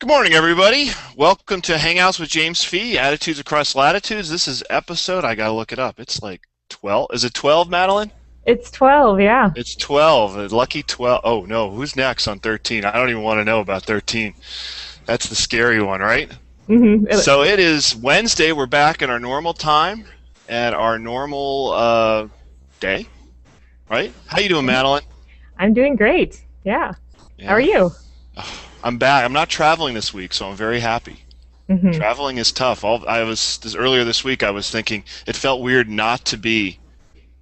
Good morning, everybody. Welcome to Hangouts with James Fee, Attitudes Across Latitudes. This is episode, I gotta look it up. It's like 12. Is it 12, Madeline? It's 12, yeah. It's 12. Lucky 12. Oh, no. Who's next on 13? I don't even want to know about 13. That's the scary one, right? hmm So it is Wednesday. We're back in our normal time at our normal day, right? How you doing, Madeline? I'm doing great. Yeah. How are Yeah. you? I'm back. I'm not traveling this week, so I'm very happy. hmm Traveling is tough. Earlier this week. I was thinking it felt weird not to be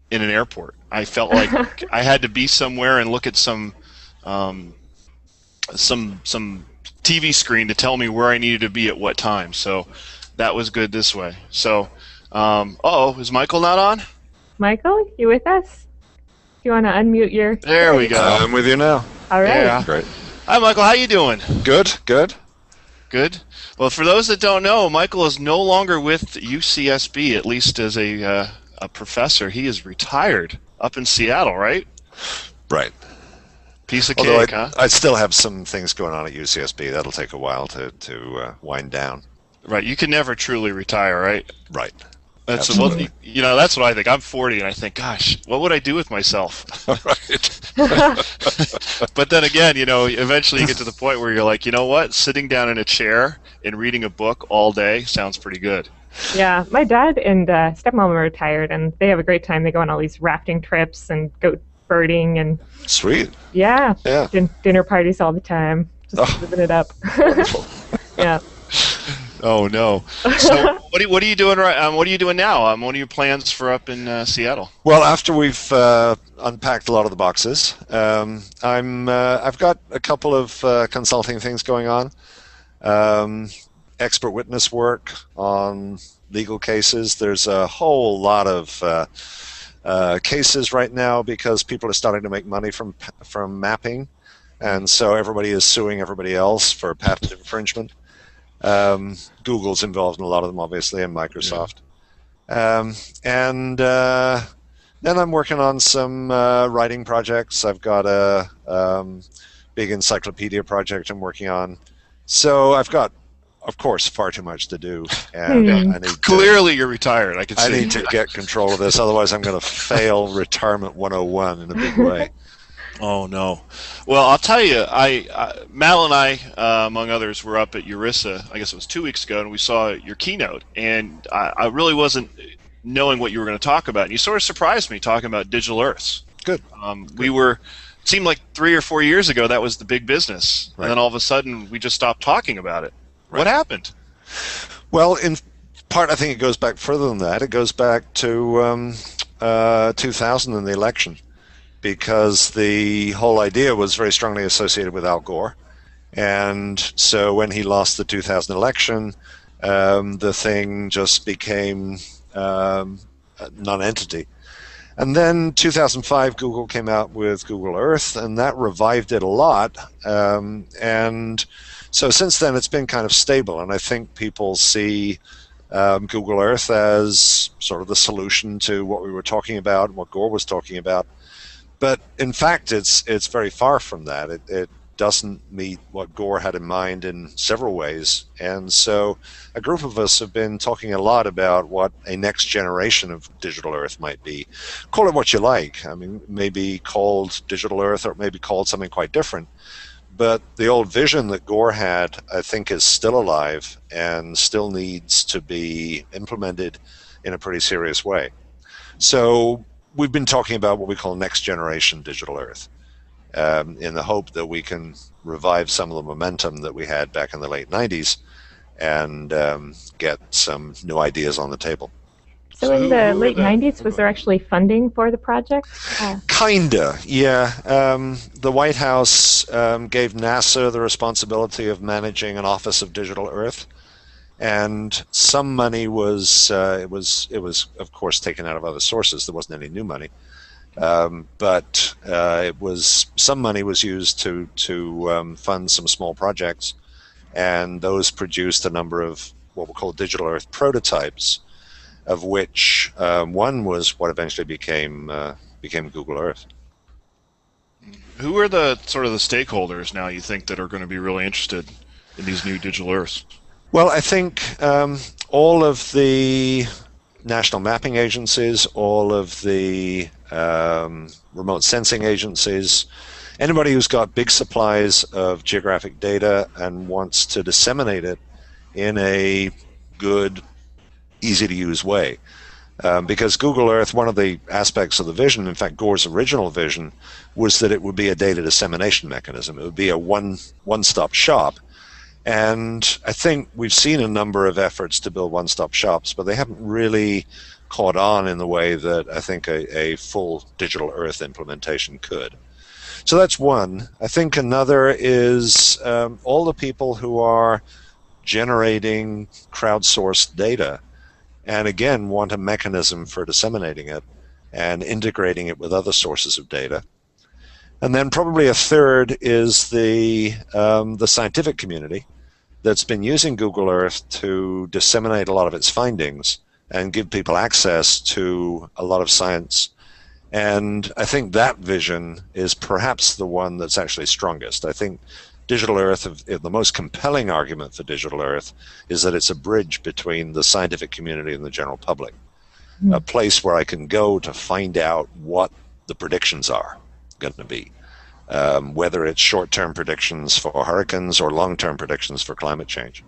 in an airport. I felt like I had to be somewhere and look at um, some TV screen to tell me where I needed to be at what time. So that was good this way. So, is Michael not on? Michael, you with us? Do you want to unmute your... There There we you go. go. I'm with you now. All right. Yeah. Great. Hi, Michael. How you doing? Good, good. Good. Well, for those that don't know, Michael is no longer with UCSB, at least as a professor. He is retired up in Seattle, right? Right. Piece of Although cake, huh? I still have some things going on at UCSB. That'll take a while to wind down. Right. You can never truly retire, right? Right. That's well, Absolutely. that's what I think. I'm 40, and I think, gosh, what would I do with myself? Right. But then again, eventually you get to the point where you're like, you know what? Sitting down in a chair and reading a book all day sounds pretty good. Yeah, my dad and stepmom are retired, and they have a great time. They go on all these rafting trips and go birding, and Sweet. yeah, Yeah. dinner parties all the time. Just Oh, living it up. wonderful. Yeah. Oh no! So what are you doing right? What are you doing now? What are your plans for up in Seattle? Well, after we've unpacked a lot of the boxes, I've got a couple of consulting things going on. Expert witness work on legal cases. There's a whole lot of cases right now because people are starting to make money from mapping, and so everybody is suing everybody else for patent infringement. Google's involved in a lot of them, obviously, and Microsoft. And then I'm working on some writing projects. I've got a big encyclopedia project I'm working on. So I've got, of course, far too much to do, and Hmm. Clearly, you're retired. I can I see. need to get control of this. Otherwise, I'm going to fail Retirement 101 in a big way. Oh no! Well, I'll tell you, Mal and I, among others, were up at Eurissa. I guess it was 2 weeks ago, and we saw your keynote. And I really wasn't knowing what you were going to talk about. And you sort of surprised me talking about digital Earths. Good. We were, it seemed like 3 or 4 years ago that was the big business, and Right. then all of a sudden we just stopped talking about it. Right. What happened? Well, in part, I think it goes back further than that. It goes back to 2000 and the election, because the whole idea was very strongly associated with Al Gore. And so when he lost the 2000 election, the thing just became a non-entity. And then 2005, Google came out with Google Earth, and that revived it a lot. And so since then, it's been kind of stable. And I think people see Google Earth as sort of the solution to what we were talking about, what Gore was talking about. But in fact, it's very far from that. It doesn't meet what Gore had in mind in several ways. And so a group of us have been talking a lot about what a next generation of digital Earth might be. Call it what you like. I mean, maybe called digital Earth, or it may be called something quite different. But the old vision that Gore had, I think, is still alive and still needs to be implemented in a pretty serious way. So we've been talking about what we call next generation digital Earth, in the hope that we can revive some of the momentum that we had back in the late 90s and get some new ideas on the table. So in the late 90s, was there actually funding for the project? Kinda, yeah. The White House gave NASA the responsibility of managing an Office of Digital Earth, and some money was it was of course taken out of other sources. There wasn't any new money, but it was some money was used to fund some small projects, and those produced a number of what we call digital Earth prototypes, of which one was what eventually became Google Earth. Who are the sort of the stakeholders now you think that are going to be really interested in these new digital Earths? Well, I think all of the national mapping agencies, all of the remote sensing agencies, anybody who's got big supplies of geographic data and wants to disseminate it in a good, easy to use way. Because Google Earth, one of the aspects of the vision, in fact, Gore's original vision, was that it would be a data dissemination mechanism. It would be a one-stop shop. And I think we've seen a number of efforts to build one-stop shops, but they haven't really caught on in the way that I think a full digital Earth implementation could. So that's one. I think another is all the people who are generating crowdsourced data and again want a mechanism for disseminating it and integrating it with other sources of data. And then probably a third is the scientific community that's been using Google Earth to disseminate a lot of its findings and give people access to a lot of science. And I think that vision is perhaps the one that's actually strongest. I think Digital Earth, the most compelling argument for Digital Earth is that it's a bridge between the scientific community and the general public, a place where I can go to find out what the predictions are going to be, whether it's short-term predictions for hurricanes or long-term predictions for climate change.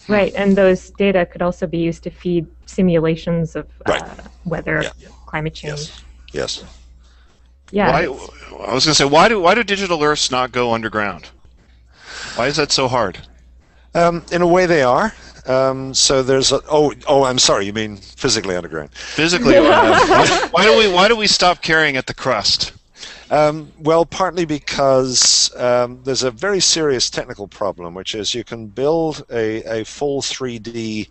Right, and those data could also be used to feed simulations of weather, climate change. Yes. Yeah. I was going to say, why do digital Earths not go underground? Why is that so hard? In a way, they are. So there's I'm sorry. You mean physically underground? Physically, why do we stop caring at the crust? Well, partly because there's a very serious technical problem, which is you can build a full 3D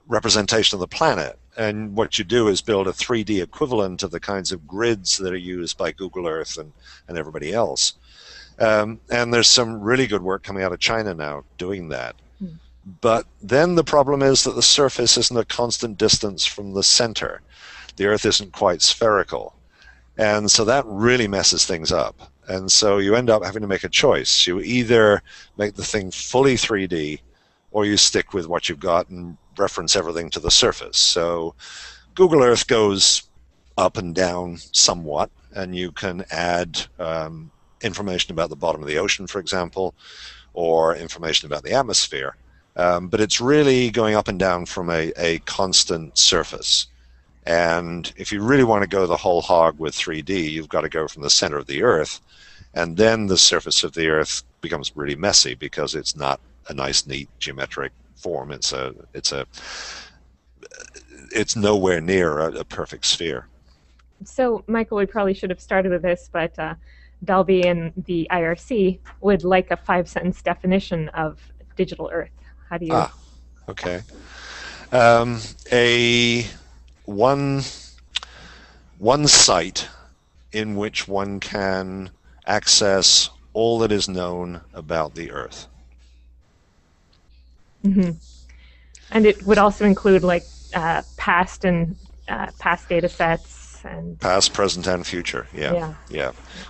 representation of the planet, and what you do is build a 3D equivalent of the kinds of grids that are used by Google Earth and everybody else. And there's some really good work coming out of China now doing that. But then the problem is that the surface isn't a constant distance from the center. The Earth isn't quite spherical. And so that really messes things up. And so you end up having to make a choice. You either make the thing fully 3D, or you stick with what you've got and reference everything to the surface. So Google Earth goes up and down somewhat, and you can add information about the bottom of the ocean, for example, or information about the atmosphere. But it's really going up and down from a constant surface. And if you really want to go the whole hog with 3D, you've got to go from the center of the Earth, and then the surface of the Earth becomes really messy because it's not a nice, neat geometric form. It's nowhere near a perfect sphere. So, Michael, we probably should have started with this, but Dalby and the IRC would like a 5-sentence definition of digital Earth. How do you? Okay. One site in which one can access all that is known about the Earth. Mm-hmm. And it would also include like past data sets and past, present, and future. Yeah.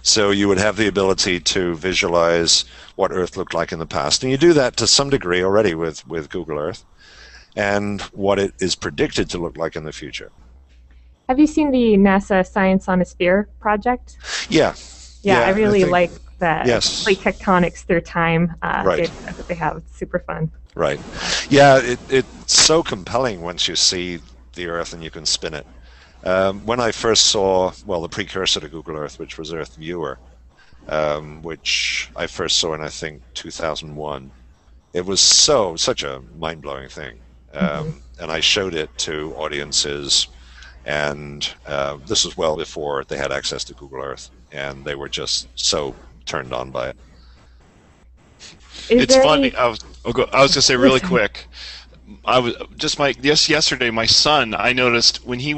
So you would have the ability to visualize what Earth looked like in the past, and you do that to some degree already with Google Earth, and what it is predicted to look like in the future. Have you seen the NASA Science on a Sphere project? Yeah. Yeah, I really like that. Yes. Plate tectonics through time. Right. That they have. It's super fun. Right. Yeah, it's so compelling once you see the Earth and you can spin it. When I first saw, the precursor to Google Earth, which was Earth Viewer, which I first saw in, I think, 2001, it was such a mind-blowing thing. And I showed it to audiences, and this was well before they had access to Google Earth, and they were just so turned on by it. It's funny. I was going to say really quick. I was yesterday. My son, I noticed when he,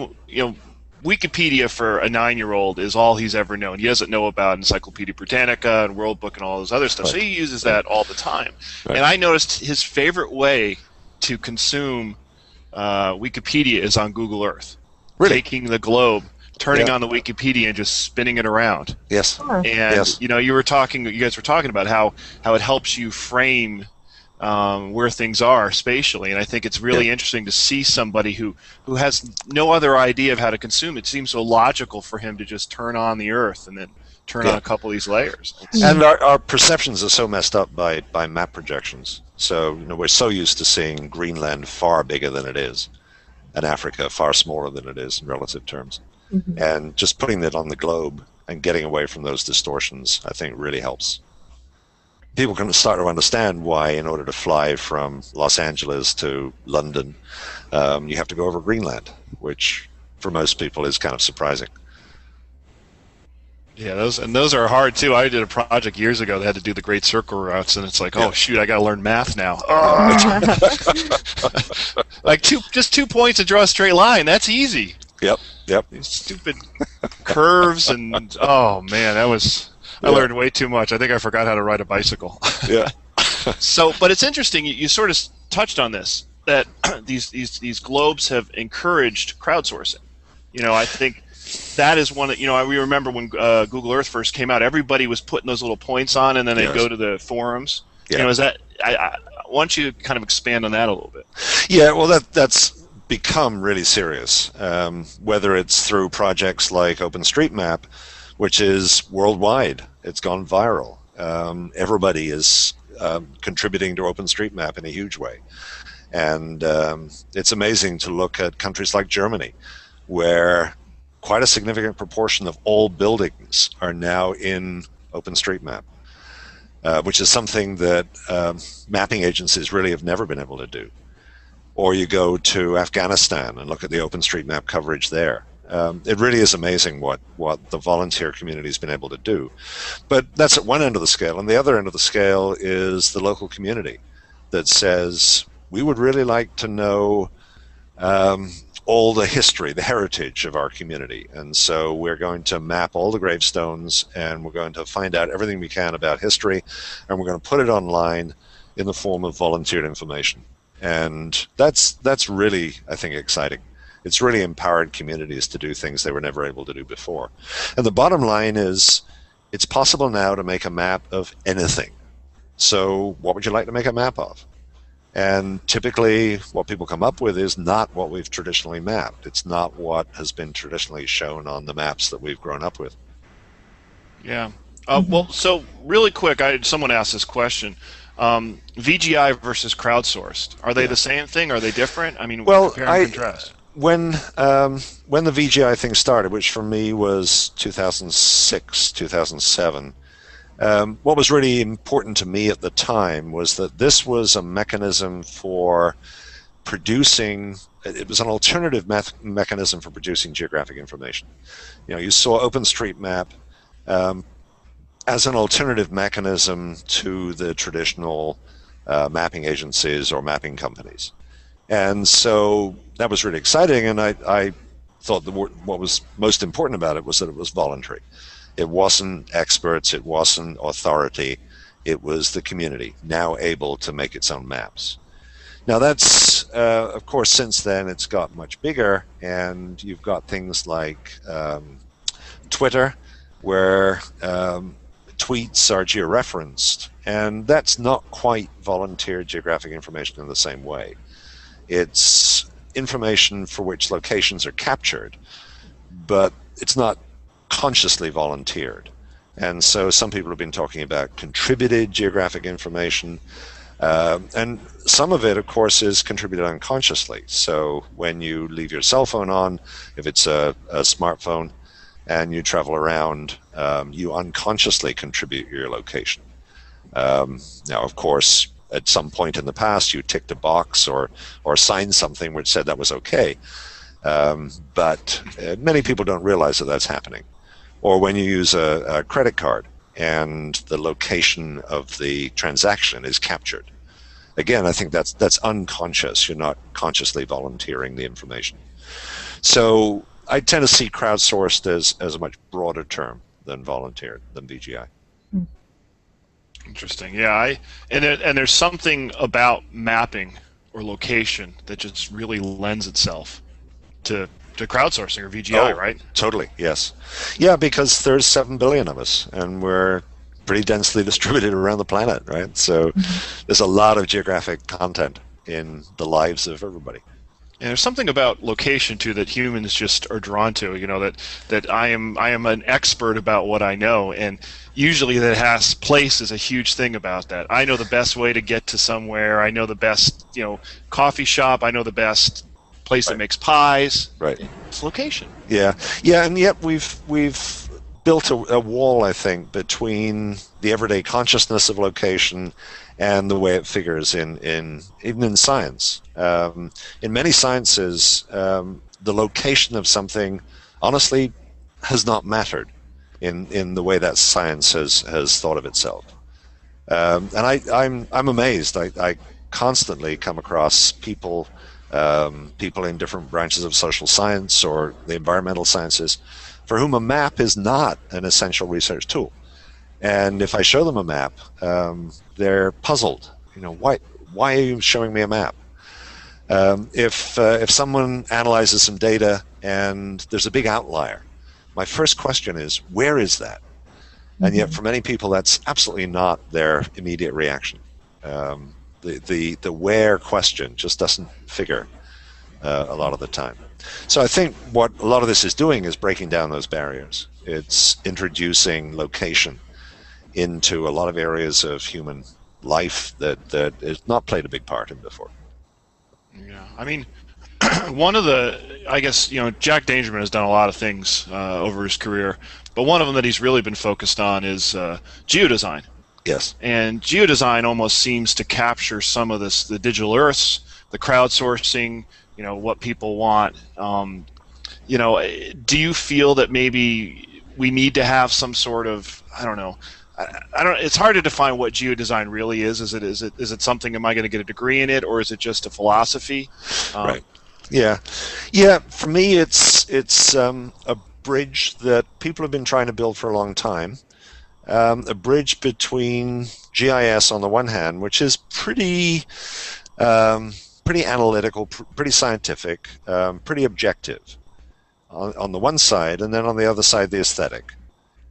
Wikipedia for a 9-year-old is all he's ever known. He doesn't know about Encyclopedia Britannica and World Book and all those other stuff. So he uses that all the time. Right. And I noticed his favorite way to consume Wikipedia is on Google Earth. Really? Taking the globe, turning Yeah. on the Wikipedia and just spinning it around. Yes. Huh. And Yes. you guys were talking about how it helps you frame where things are spatially, and I think it's really Yeah. interesting to see somebody who has no other idea of how to consume. It seems so logical for him to just turn on the Earth and then turn on Yeah. a couple of these layers. And our perceptions are so messed up by map projections. So, we're so used to seeing Greenland far bigger than it is, and Africa far smaller than it is in relative terms. Mhm. And just putting that on the globe and getting away from those distortions, I think, really helps. People can start to understand why, in order to fly from Los Angeles to London, you have to go over Greenland, which for most people is kind of surprising. Yeah, those are hard too. I did a project years ago that had to do the Great Circle routes, and it's like, Yeah. oh shoot, I got to learn math now. Oh. Like just 2 points to draw a straight line. That's easy. Yep, yep. These stupid curves and oh man, I learned way too much. I think I forgot how to ride a bicycle. Yeah. So, but it's interesting. You sort of touched on this, that these globes have encouraged crowdsourcing. I think that is one that we remember when Google Earth first came out. Everybody was putting those little points on, and then they'd Yes. go to the forums. Yeah. Is that? Why don't you kind of expand on that a little bit? Yeah, well, that's become really serious. Whether it's through projects like OpenStreetMap, which is worldwide, it's gone viral. Everybody is contributing to OpenStreetMap in a huge way, and it's amazing to look at countries like Germany, where quite a significant proportion of all buildings are now in OpenStreetMap. Which is something that mapping agencies really have never been able to do. Or you go to Afghanistan and look at the OpenStreetMap coverage there. It really is amazing what the volunteer community has been able to do. But that's at one end of the scale. And the other end of the scale is the local community that says, we would really like to know all the history, the heritage of our community. And so we're going to map all the gravestones, and we're going to find out everything we can about history, and we're going to put it online in the form of volunteered information. And that's really, I think, exciting. It's really empowered communities to do things they were never able to do before. And the bottom line is, it's possible now to make a map of anything. So what would you like to make a map of? And typically what people come up with is not what we've traditionally mapped. It's not what has been traditionally shown on the maps that we've grown up with. Yeah. Well, so really quick, someone asked this question. VGI versus crowdsourced. Are they the same thing? Are they different? I mean, Well, compare and contrast. When the VGI thing started, which for me was 2006, 2007, what was really important to me at the time was that this was a mechanism for producing, it was an alternative mechanism for producing geographic information. You saw OpenStreetMap as an alternative mechanism to the traditional mapping agencies or mapping companies. And so that was really exciting, and I thought what was most important about it was that it was voluntary. It wasn't experts, it wasn't authority, it was the community now able to make its own maps. Now that's, of course, since then it's got much bigger, and you've got things like Twitter, where tweets are georeferenced, and that's not quite volunteer geographic information in the same way. It's information for which locations are captured, but it's not consciously volunteered. And so some people have been talking about contributed geographic information, and some of it, of course, is contributed unconsciously. So when you leave your cell phone on, if it's a smartphone, and you travel around, you unconsciously contribute your location. Now, of course, at some point in the past, you ticked a box or signed something which said that was okay. But many people don't realize that that's happening. Or when you use a credit card and the location of the transaction is captured. Again, I think that's unconscious. You're not consciously volunteering the information. So I tend to see crowdsourced as a much broader term than volunteered, than VGI. Interesting. Yeah, and there's something about mapping or location that just really lends itself to to crowdsourcing or VGI, right? Totally, yes. Yeah, because there's 7 billion of us, and we're pretty densely distributed around the planet, right? So there's a lot of geographic content in the lives of everybody. And there's something about location too that humans just are drawn to. That I am an expert about what I know, and usually place is a huge thing about that. I know the best way to get to somewhere. I know the best coffee shop. I know the best place that makes pies. Right. It's location. Yeah, and yet we've built a wall, I think, between the everyday consciousness of location and the way it figures even in science. In many sciences, the location of something, honestly, has not mattered in the way that science has thought of itself. And I'm amazed. I constantly come across people in different branches of social science or the environmental sciences for whom a map is not an essential research tool. And if I show them a map, they're puzzled. Why are you showing me a map? If someone analyzes some data and there's a big outlier, my first question is, where is that? And yet for many people, that's absolutely not their immediate reaction. The where question just doesn't figure a lot of the time. So I think what a lot of this is doing is breaking down those barriers. It's introducing location into a lot of areas of human life that has not played a big part in before. Yeah, I mean, one of the, I guess, Jack Dangerman has done a lot of things over his career, but one of them that he's really been focused on is Geo Design. Yes. And Geo Design almost seems to capture some of this, the digital earths, the crowdsourcing, what people want. Do you feel that maybe we need to have some sort of, I don't know, it's hard to define what geodesign really is. Is it something? Am I going to get a degree in it, or is it just a philosophy? Right. Yeah. For me, it's a bridge that people have been trying to build for a long time. A bridge between GIS on the one hand, which is pretty analytical, pretty scientific, pretty objective on the one side, and then on the other side, the aesthetic.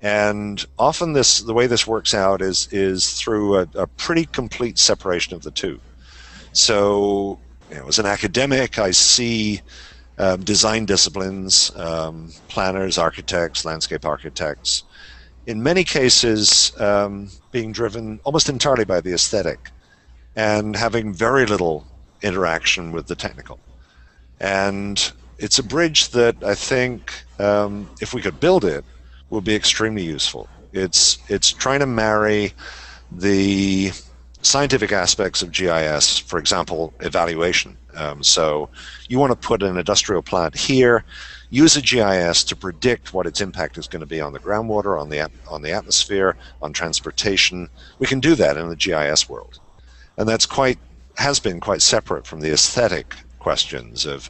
And often the way this works out is through a pretty complete separation of the two. So, as an academic, I see design disciplines, planners, architects, landscape architects, in many cases being driven almost entirely by the aesthetic and having very little interaction with the technical. And it's a bridge that I think, if we could build it, will be extremely useful. It's trying to marry the scientific aspects of GIS, for example, evaluation. So you want to put an industrial plant here, use a GIS to predict what its impact is going to be on the groundwater, on the atmosphere, on transportation. We can do that in the GIS world. And that's has been quite separate from the aesthetic questions of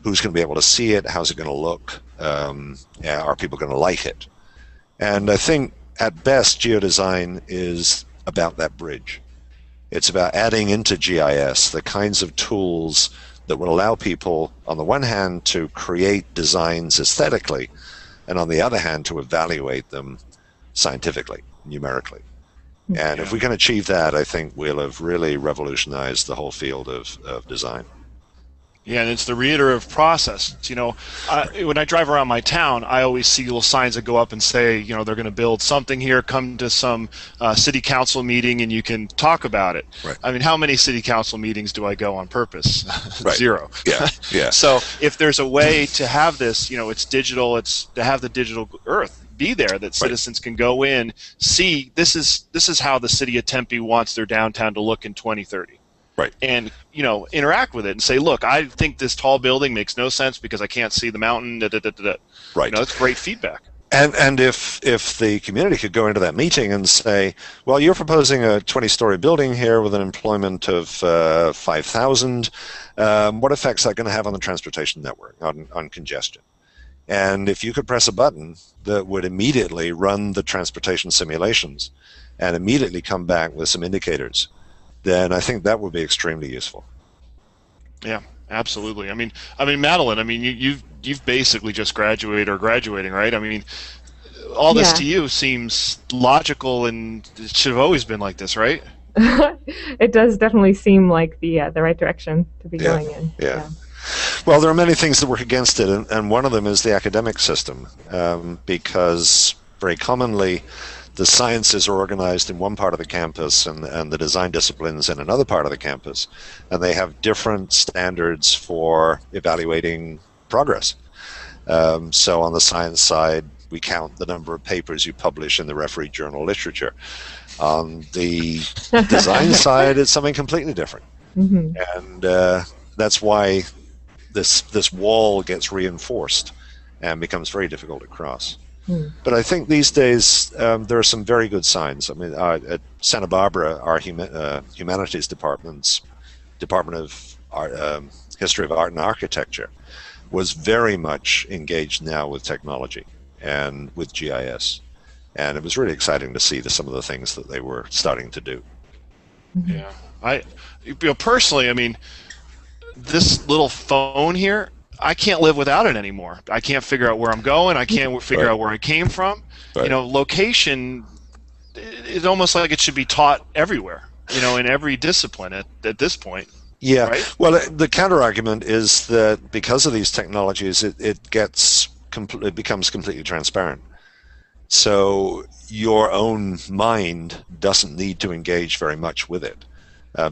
who's going to be able to see it, how's it going to look, are people going to like it? And I think at best geodesign is about that bridge. It's about adding into GIS the kinds of tools that will allow people, on the one hand, to create designs aesthetically, and on the other hand, to evaluate them scientifically, numerically. And if we can achieve that, I think we'll have really revolutionized the whole field of design. Yeah, and it's the reiterative process. When I drive around my town, I always see little signs that go up and say, they're going to build something here, come to some city council meeting and you can talk about it. Right. I mean, how many city council meetings do I go on purpose? Right. Zero. Yeah. So if there's a way to have this, it's digital, it's to have the digital earth be there that citizens can go in, see this is how the city of Tempe wants their downtown to look in 2030. Right. And, interact with it and say, look, I think this tall building makes no sense because I can't see the mountain. Right. That's great feedback. And if the community could go into that meeting and say, well, you're proposing a 20-story building here with an employment of 5,000, what effects is that going to have on the transportation network, on congestion? And if you could press a button that would immediately run the transportation simulations and immediately come back with some indicators, then I think that would be extremely useful. Yeah. Absolutely. I mean, Madeline. I mean, you've basically just graduated or graduating, right? I mean, all this Yeah. to you seems logical, and it should have always been like this, right? It does definitely seem like the right direction to be Yeah, going in. yeah. Yeah. Well, there are many things that work against it, and one of them is the academic system, because very commonly the sciences are organized in one part of the campus and the design disciplines in another part of the campus, and they have different standards for evaluating progress. So on the science side, we count the number of papers you publish in the refereed journal literature. On the design side, it's something completely different, Hmm. and that's why this wall gets reinforced and becomes very difficult to cross. Hmm. But I think these days there are some very good signs. I mean, at Santa Barbara, our humanities Department of Art, History of Art and Architecture was very much engaged now with technology and with GIS. And it was really exciting to see some of the things that they were starting to do. Hmm. Yeah. Personally, I mean, this little phone here, I can't live without it anymore. I can't figure out where I'm going. I can't figure Right. out where I came from. Right. Location, it's almost like it should be taught everywhere, in every discipline at this point, Yeah. right? Well, the counter argument is that because of these technologies, it becomes completely transparent. So your own mind doesn't need to engage very much with it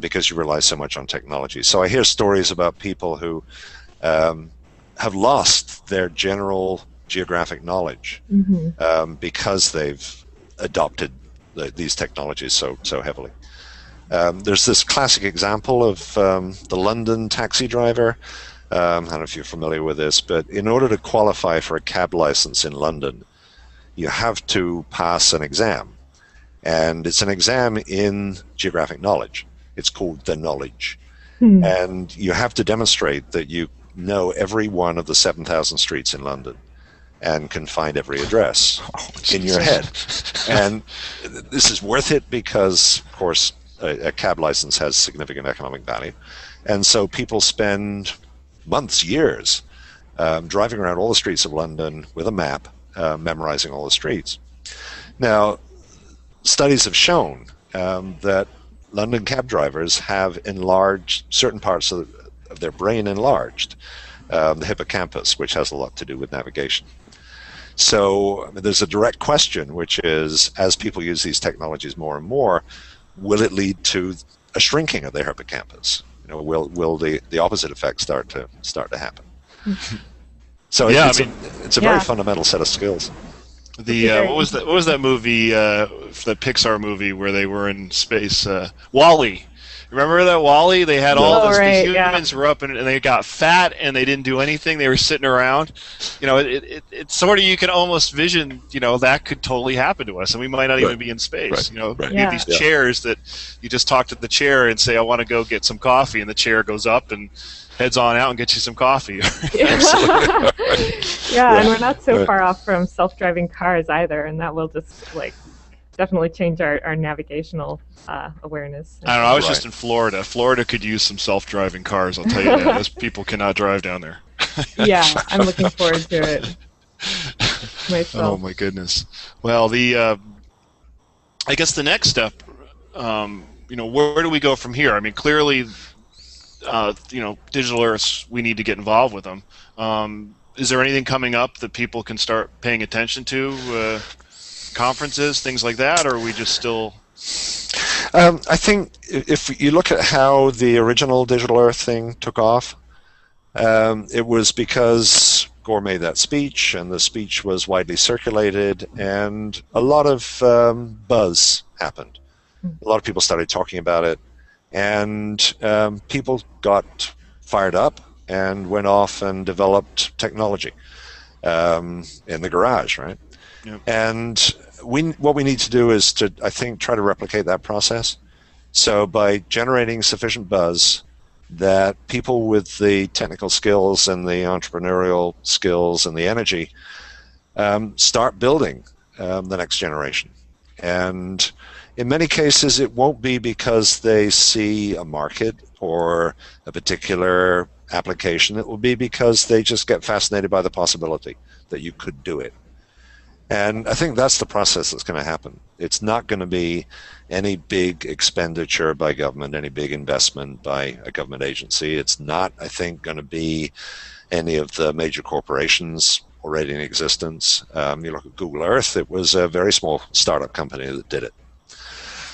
because you rely so much on technology. So I hear stories about people who um, have lost their general geographic knowledge Hmm. because they've adopted these technologies so heavily. There's this classic example of the London taxi driver. I don't know if you're familiar with this, but in order to qualify for a cab license in London, you have to pass an exam. And it's an exam in geographic knowledge. It's called the knowledge. Hmm. And you have to demonstrate that you know every one of the 7,000 streets in London and can find every address in your head. And this is worth it because, of course, a cab license has significant economic value. And so people spend months, years, driving around all the streets of London with a map, memorizing all the streets. Now, studies have shown that London cab drivers have enlarged certain parts of their brain enlarged, the hippocampus, which has a lot to do with navigation. So there's a direct question, which is, as people use these technologies more and more, will it lead to a shrinking of their hippocampus? Will the opposite effect start to happen? So Yeah, it's a very Yeah. fundamental set of skills. What was that movie? The Pixar movie where they were in space. Wall-E. Remember that Wall-E? They had all Oh, this. right, The yeah. humans were up and they got fat and they didn't do anything. They were sitting around. It's sort of, you can almost vision. That could totally happen to us, and we might not even Right. be in space. Right. Right. We have Yeah. these Yeah. chairs that you just talk to the chair and say, "I want to go get some coffee," and the chair goes up and heads on out and gets you some coffee. Yeah, Yeah. and we're not so Right. far off from self-driving cars either, and that will just definitely change our navigational awareness. I don't know. I was Right. just in Florida. Florida could use some self-driving cars. I'll tell you that. Those people cannot drive down there. Yeah, I'm looking forward to it Oh myself. my goodness. Well, I guess the next step, where do we go from here? I mean, clearly, digital Earths, we need to get involved with them. Is there anything coming up that people can start paying attention to? Conferences, things like that, or are we just still? I think if you look at how the original Digital Earth thing took off, it was because Gore made that speech, and the speech was widely circulated, and a lot of buzz happened. A lot of people started talking about it, and people got fired up and went off and developed technology in the garage, right? Yep. And what we need to do is to, I think, try to replicate that process. So by generating sufficient buzz that people with the technical skills and the entrepreneurial skills and the energy start building the next generation. And in many cases, it won't be because they see a market or a particular application, it will be because they just get fascinated by the possibility that you could do it. And I think that's the process that's going to happen. It's not going to be any big expenditure by government, any big investment by a government agency. It's not, I think, going to be any of the major corporations already in existence. You look at Google Earth, it was a very small startup company that did it.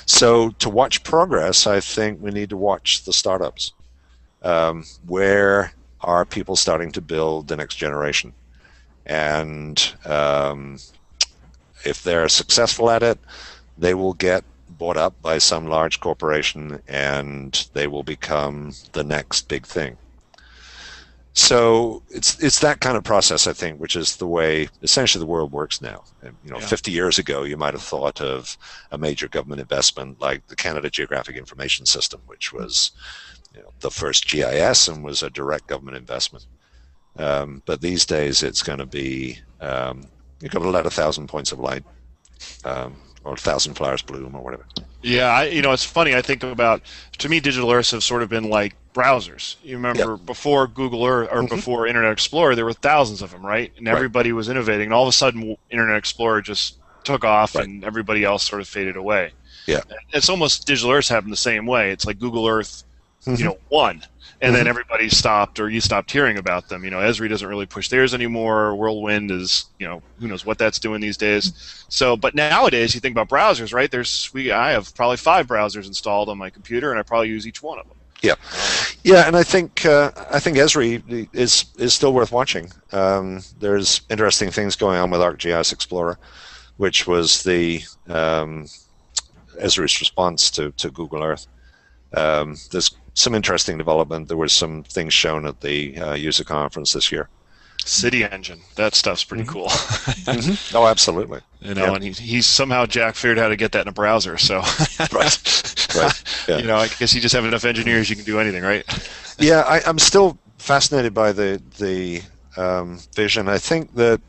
So to watch progress, I think we need to watch the startups. Where are people starting to build the next generation? And if they're successful at it, they will get bought up by some large corporation and they will become the next big thing. So it's that kind of process, I think, which is the way essentially the world works now. And, 50 years ago, you might have thought of a major government investment like the Canada Geographic Information System, which was the first GIS and was a direct government investment. But these days, it's going to be you've got to let 1,000 points of light or 1,000 flowers bloom or whatever. Yeah, it's funny. I think about, to me, digital Earths have sort of been like browsers. You remember before Google Earth or before Internet Explorer, there were thousands of them, right? And everybody was innovating. And all of a sudden, Internet Explorer just took off and everybody else sort of faded away. Yeah, it's almost digital Earths happened the same way. It's like Google Earth, won. And then everybody stopped, or you stopped hearing about them. Esri doesn't really push theirs anymore. Whirlwind is, who knows what that's doing these days. So, but nowadays, you think about browsers, right? I have probably 5 browsers installed on my computer, and I probably use each one of them. Yeah, and I think Esri is still worth watching. There's interesting things going on with ArcGIS Explorer, which was the Esri's response to Google Earth. There's some interesting development. There was some things shown at the user conference this year. City Engine, that stuff's pretty cool. Oh, absolutely. And he's somehow Jack figured out how to get that in a browser. So, right. Yeah. I guess you just have enough engineers, you can do anything, right? Yeah, I'm still fascinated by the vision. I think that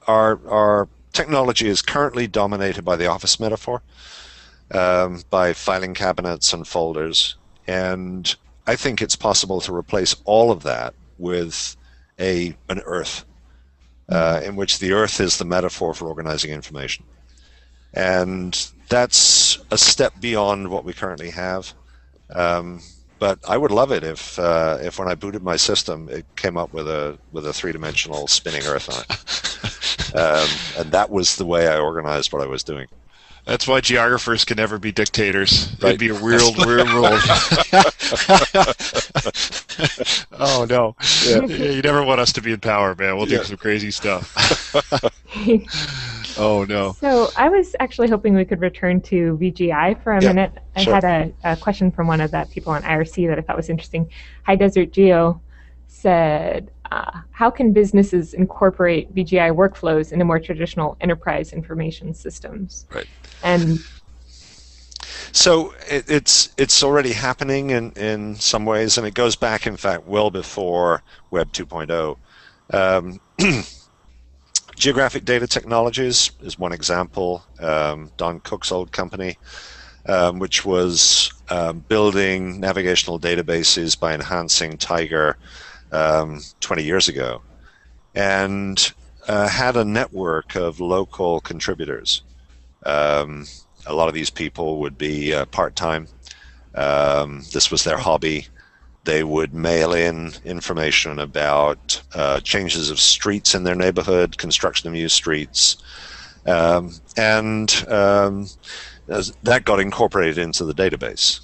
our technology is currently dominated by the office metaphor, by filing cabinets and folders. And I think it's possible to replace all of that with an Earth, in which the Earth is the metaphor for organizing information. And that's a step beyond what we currently have. But I would love it if when I booted my system, it came up with a 3-dimensional spinning Earth on it. And that was the way I organized what I was doing. That's why geographers can never be dictators. Right. It'd be a weird world. Oh, no. Yeah. You never want us to be in power, man. We'll do some crazy stuff. Oh, no. So I was actually hoping we could return to VGI for a minute. I had a question from one of the people on IRC that I thought was interesting. High Desert Geo said, how can businesses incorporate VGI workflows into more traditional enterprise information systems? Right. And so it's already happening in some ways, and it goes back, in fact, well before Web 2.0. Geographic Data Technologies is one example. Don Cook's old company, which was building navigational databases by enhancing Tiger 20 years ago, and had a network of local contributors. A lot of these people would be part-time. This was their hobby. They would mail in information about changes of streets in their neighborhood, construction of new streets, and that got incorporated into the database.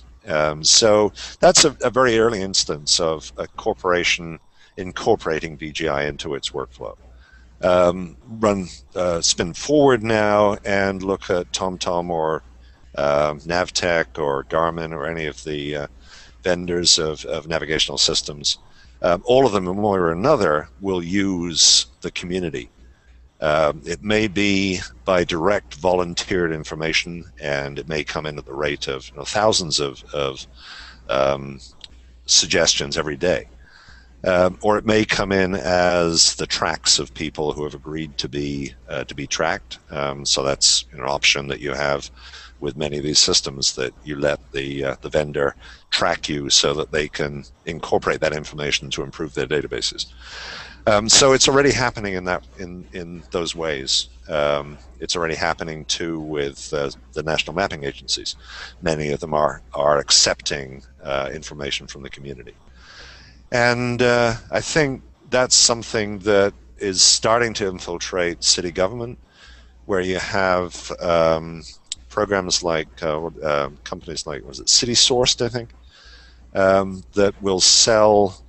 So that's a very early instance of a corporation incorporating VGI into its workflow. Spin forward now and look at TomTom or Navtech or Garmin or any of the vendors of navigational systems. All of them, in one way or another, will use the community. It may be by direct volunteered information, and it may come in at the rate of thousands of suggestions every day. Or it may come in as the tracks of people who have agreed to be tracked. So that's an option that you have with many of these systems, that you let the vendor track you so that they can incorporate that information to improve their databases. So it's already happening in those ways. It's already happening too with the national mapping agencies. Many of them are accepting information from the community, and I think that's something that is starting to infiltrate city government, where you have programs like companies like, was it City-Sourced, I think, that will sell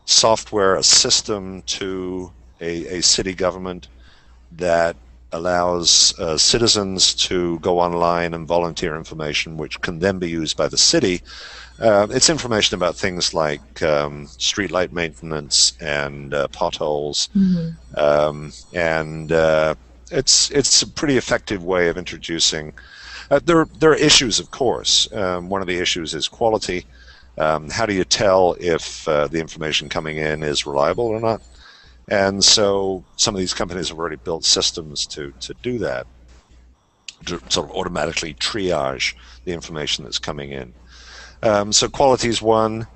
software, a system to a city government that allows citizens to go online and volunteer information, which can then be used by the city. It's information about things like streetlight maintenance and potholes, and it's a pretty effective way of introducing. There are issues, of course. One of the issues is quality. How do you tell if the information coming in is reliable or not? And so some of these companies have already built systems to do that, to sort of automatically triage the information that's coming in. So quality is one.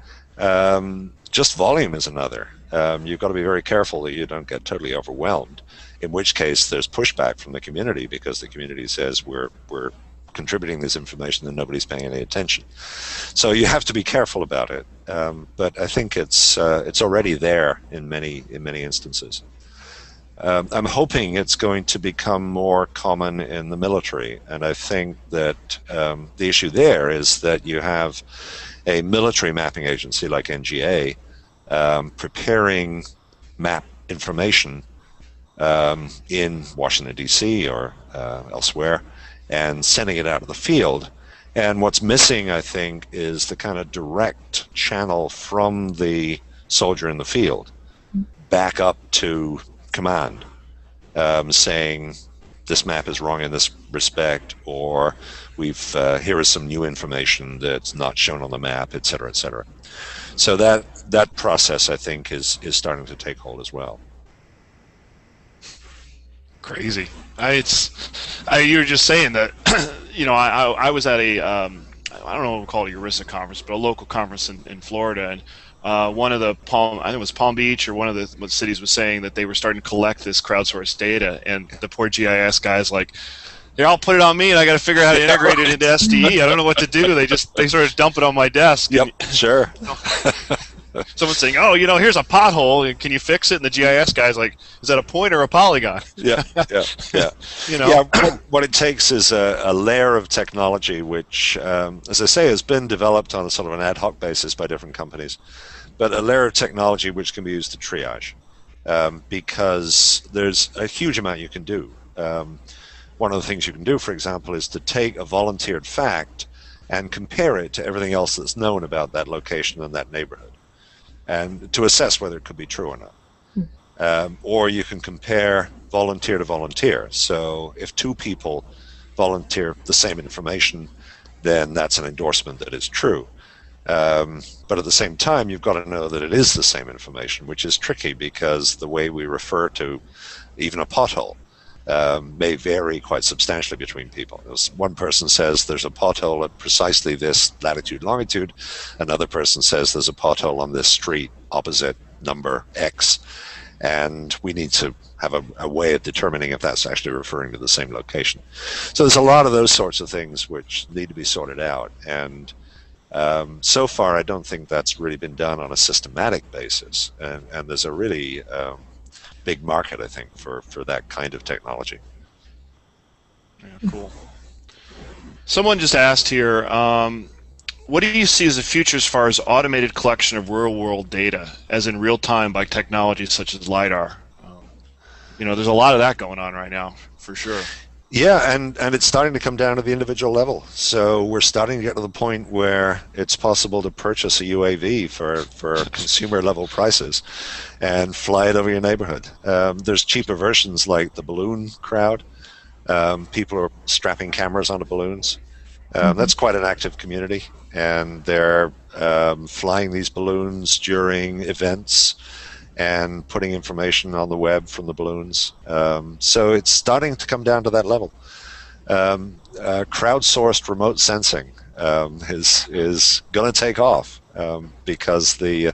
Just volume is another. You've got to be very careful that you don't get totally overwhelmed, in which case there's pushback from the community, because the community says we're contributing this information and nobody's paying any attention. So you have to be careful about it. But I think it's already there in many instances. I'm hoping it's going to become more common in the military, and I think that the issue there is that you have a military mapping agency like NGA preparing map information in Washington, D.C. or elsewhere, and sending it out of the field. And what's missing, I think, is the kind of direct channel from the soldier in the field back up to command, saying this map is wrong in this respect, or here is some new information that's not shown on the map, et cetera, et cetera. So that process, I think, is starting to take hold as well. Crazy. You were just saying that, I was at a, I don't know what we call it, a ERISA conference, but a local conference in Florida, and one of the I think it was Palm Beach, or one of the cities was saying that they were starting to collect this crowdsourced data, and the poor GIS guys like, here, I'll put it on me, and I got to figure out how to integrate it into SDE. I don't know what to do. They sort of dump it on my desk. Yep, sure. Someone's saying, "Oh, here's a pothole. Can you fix it?" And the GIS guy's like, "Is that a point or a polygon?" Yeah. What it takes is a layer of technology, which, as I say, has been developed on a sort of an ad hoc basis by different companies, but a layer of technology which can be used to triage, because there's a huge amount you can do. One of the things you can do, for example, is to take a volunteered fact and compare it to everything else that's known about that location and that neighborhood, and to assess whether it could be true or not. Or you can compare volunteer to volunteer. So if two people volunteer the same information, then that's an endorsement that it's true. But at the same time, you've got to know that it is the same information, which is tricky, because the way we refer to even a pothole may vary quite substantially between people. One person says there's a pothole at precisely this latitude, longitude. Another person says there's a pothole on this street opposite number X. And we need to have a way of determining if that's actually referring to the same location. So there's a lot of those sorts of things which need to be sorted out. And so far, I don't think that's really been done on a systematic basis. And there's a really big market, I think, for that kind of technology. Yeah, cool. Someone just asked here, what do you see as the future as far as automated collection of real-world data, as in real time by technologies such as LiDAR? There's a lot of that going on right now, for sure. Yeah, and it's starting to come down to the individual level. So we're starting to get to the point where it's possible to purchase a UAV for consumer level prices and fly it over your neighborhood. There's cheaper versions like the balloon crowd. People are strapping cameras onto balloons. That's quite an active community, and they're flying these balloons during events and putting information on the web from the balloons. So it's starting to come down to that level. crowdsourced remote sensing is going to take off because the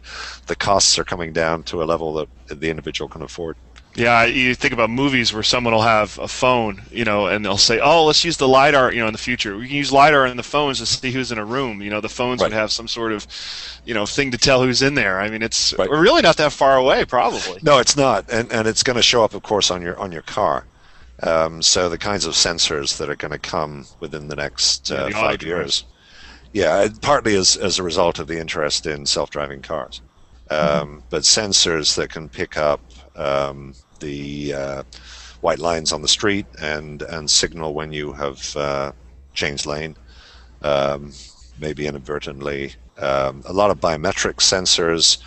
costs are coming down to a level that the individual can afford. Yeah, you think about movies where someone will have a phone, and they'll say, "Oh, let's use the lidar." In the future, we can use lidar in the phones to see who's in a room. The phones would have some sort of, thing to tell who's in there. I mean, we're really not that far away, probably. No, it's not, and it's going to show up, of course, on your car. So the kinds of sensors that are going to come within the next 5 years. Yeah, partly as a result of the interest in self-driving cars, but sensors that can pick up the white lines on the street and signal when you have changed lane, maybe inadvertently. A lot of biometric sensors,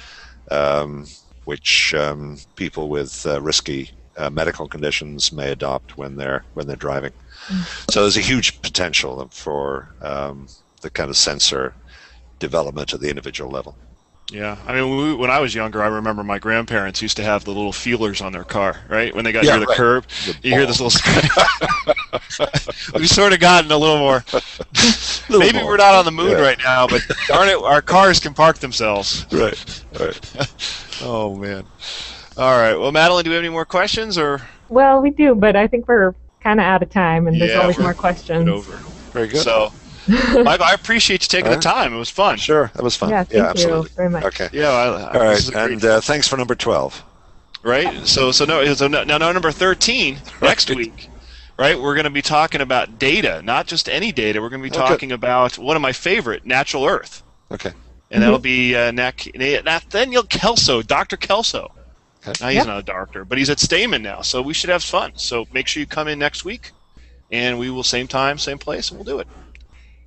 which people with risky medical conditions may adopt when they're driving. So there's a huge potential for the kind of sensor development at the individual level. Yeah, I mean, when I was younger, I remember my grandparents used to have the little feelers on their car, right? When they got near the curb, you hear this little. We've sort of gotten a little more. Maybe we're not on the moon right now, but darn it, our cars can park themselves. Right. Oh man. All right. Well, Madeline, do we have any more questions, or? Well, we do, but I think we're kind of out of time, and there's always more questions. Over. Very good. So. Michael, I appreciate you taking the time. It was fun. Sure, that was fun. Yeah, thank absolutely. You very much. Okay. Yeah. All right, and thanks for number 12. Right. So now number 13 next week. Right. We're going to be talking about data, not just any data. We're going to be talking about one of my favorite, natural Earth. Okay. And that'll be Nathaniel Kelso, Dr. Kelso. Okay. Now he's not a doctor, but he's at Stamen now, so we should have fun. So make sure you come in next week, and we will same time, same place, and we'll do it.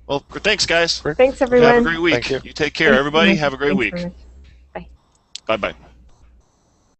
Well, thanks, guys. Thanks, everyone. Have a great week. Thank you. You take care, everybody. Have a great week. Bye. Bye-bye.